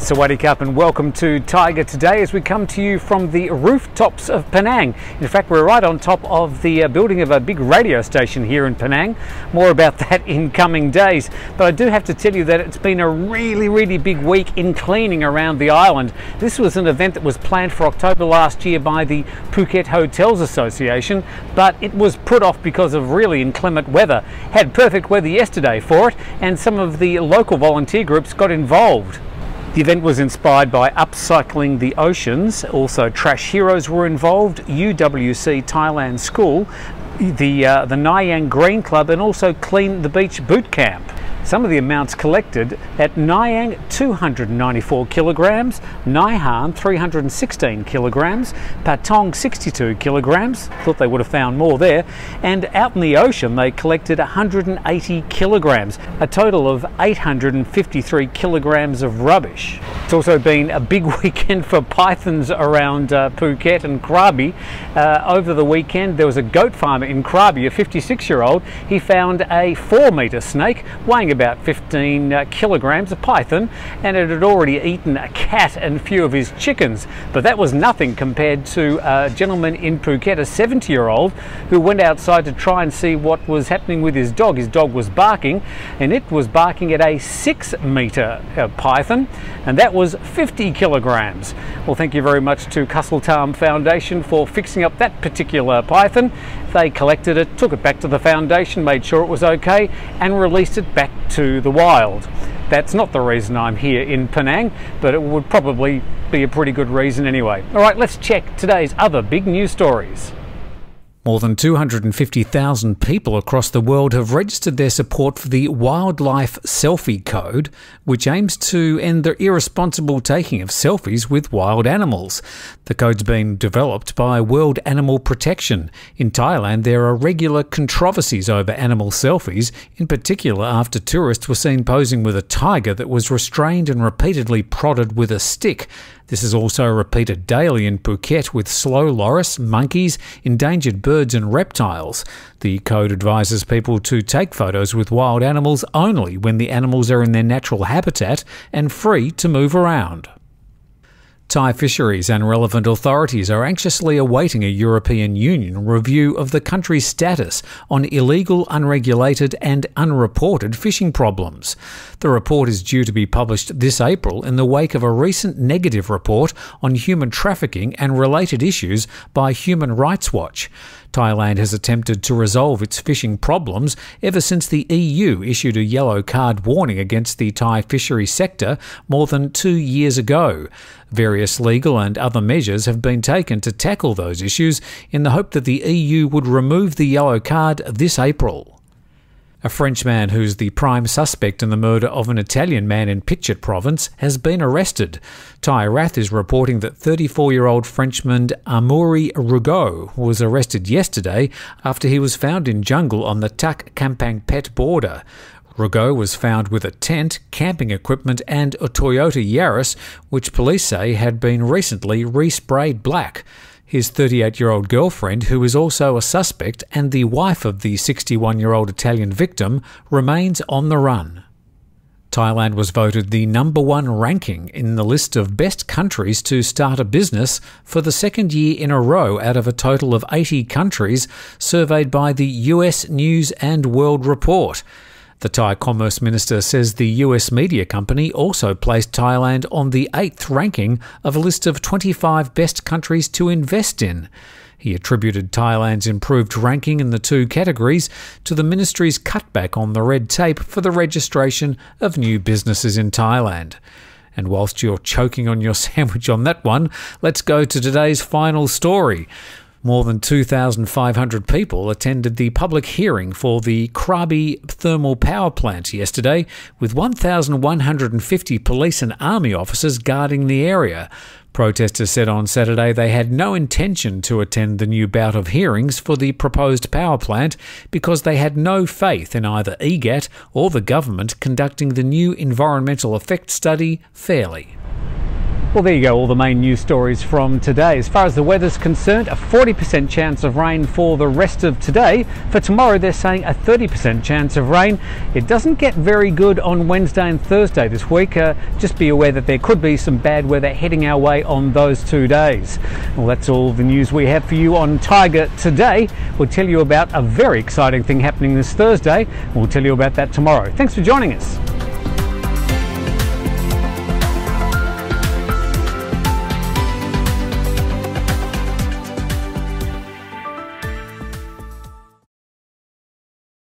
Sawadee Cup and welcome to Thaiger today as we come to you from the rooftops of Penang. In fact, we're right on top of the building of a big radio station here in Penang. More about that in coming days. But I do have to tell you that it's been a really big week in cleaning around the island. This was an event that was planned for October last year by the Phuket Hotels Association, but it was put off because of really inclement weather. Had perfect weather yesterday for it, and some of the local volunteer groups got involved. The event was inspired by Upcycling the Oceans. Also Trash Heroes were involved, UWC Thailand School, the Nayang Green Club, and also Clean the Beach Boot Camp. Some of the amounts collected at Nayang 294 kilograms, Naihan 316 kilograms, Patong 62 kilograms, thought they would have found more there, and out in the ocean they collected 180 kilograms, a total of 853 kilograms of rubbish. It's also been a big weekend for pythons around Phuket and Krabi. Over the weekend there was a goat farmer in Krabi, a 56-year-old. He found a 4-metre snake weighing about 15 kilograms, a python, and it had already eaten a cat and a few of his chickens. But that was nothing compared to a gentleman in Phuket, a 70-year-old, who went outside to try and see what was happening with his dog. His dog was barking, and it was barking at a 6-metre python, and that was 50 kilograms. Well, thank you very much to Kusseltam Foundation for fixing up that particular python. They collected it, took it back to the foundation, made sure it was okay, and released it back to the wild. That's not the reason I'm here in Penang, but it would probably be a pretty good reason anyway. All right, let's check today's other big news stories. More than 250,000 people across the world have registered their support for the Wildlife Selfie Code, which aims to end the irresponsible taking of selfies with wild animals. The code's been developed by World Animal Protection. In Thailand, there are regular controversies over animal selfies, in particular after tourists were seen posing with a tiger that was restrained and repeatedly prodded with a stick. This is also repeated daily in Phuket with slow loris, monkeys, endangered birds and reptiles. The code advises people to take photos with wild animals only when the animals are in their natural habitat and free to move around. Thai fisheries and relevant authorities are anxiously awaiting a European Union review of the country's status on illegal, unregulated and unreported fishing problems. The report is due to be published this April in the wake of a recent negative report on human trafficking and related issues by Human Rights Watch. Thailand has attempted to resolve its fishing problems ever since the EU issued a yellow card warning against the Thai fishery sector more than 2 years ago. Various legal and other measures have been taken to tackle those issues in the hope that the EU would remove the yellow card this April. A Frenchman who's the prime suspect in the murder of an Italian man in Pichet province has been arrested. Thai Wrath is reporting that 34-year-old Frenchman Amaury Rigaud was arrested yesterday after he was found in jungle on the Tak Kampang Pet border. Rigaud was found with a tent, camping equipment and a Toyota Yaris, which police say had been recently resprayed black. His 38-year-old girlfriend, who is also a suspect and the wife of the 61-year-old Italian victim, remains on the run. Thailand was voted the #1 ranking in the list of best countries to start a business for the second year in a row out of a total of 80 countries surveyed by the US News and World Report. The Thai Commerce Minister says the US media company also placed Thailand on the 8th ranking of a list of 25 best countries to invest in. He attributed Thailand's improved ranking in the two categories to the ministry's cutback on the red tape for the registration of new businesses in Thailand. And whilst you're choking on your sandwich on that one, let's go to today's final story. More than 2,500 people attended the public hearing for the Krabi thermal power plant yesterday, with 1,150 police and army officers guarding the area. Protesters said on Saturday they had no intention to attend the new bout of hearings for the proposed power plant because they had no faith in either EGAT or the government conducting the new environmental effect study fairly. Well, there you go, all the main news stories from today. As far as the weather's concerned, a 40% chance of rain for the rest of today. For tomorrow, they're saying a 30% chance of rain. It doesn't get very good on Wednesday and Thursday this week. Just be aware that there could be some bad weather heading our way on those 2 days. Well, that's all the news we have for you on Thaiger today. We'll tell you about a very exciting thing happening this Thursday. We'll tell you about that tomorrow. Thanks for joining us.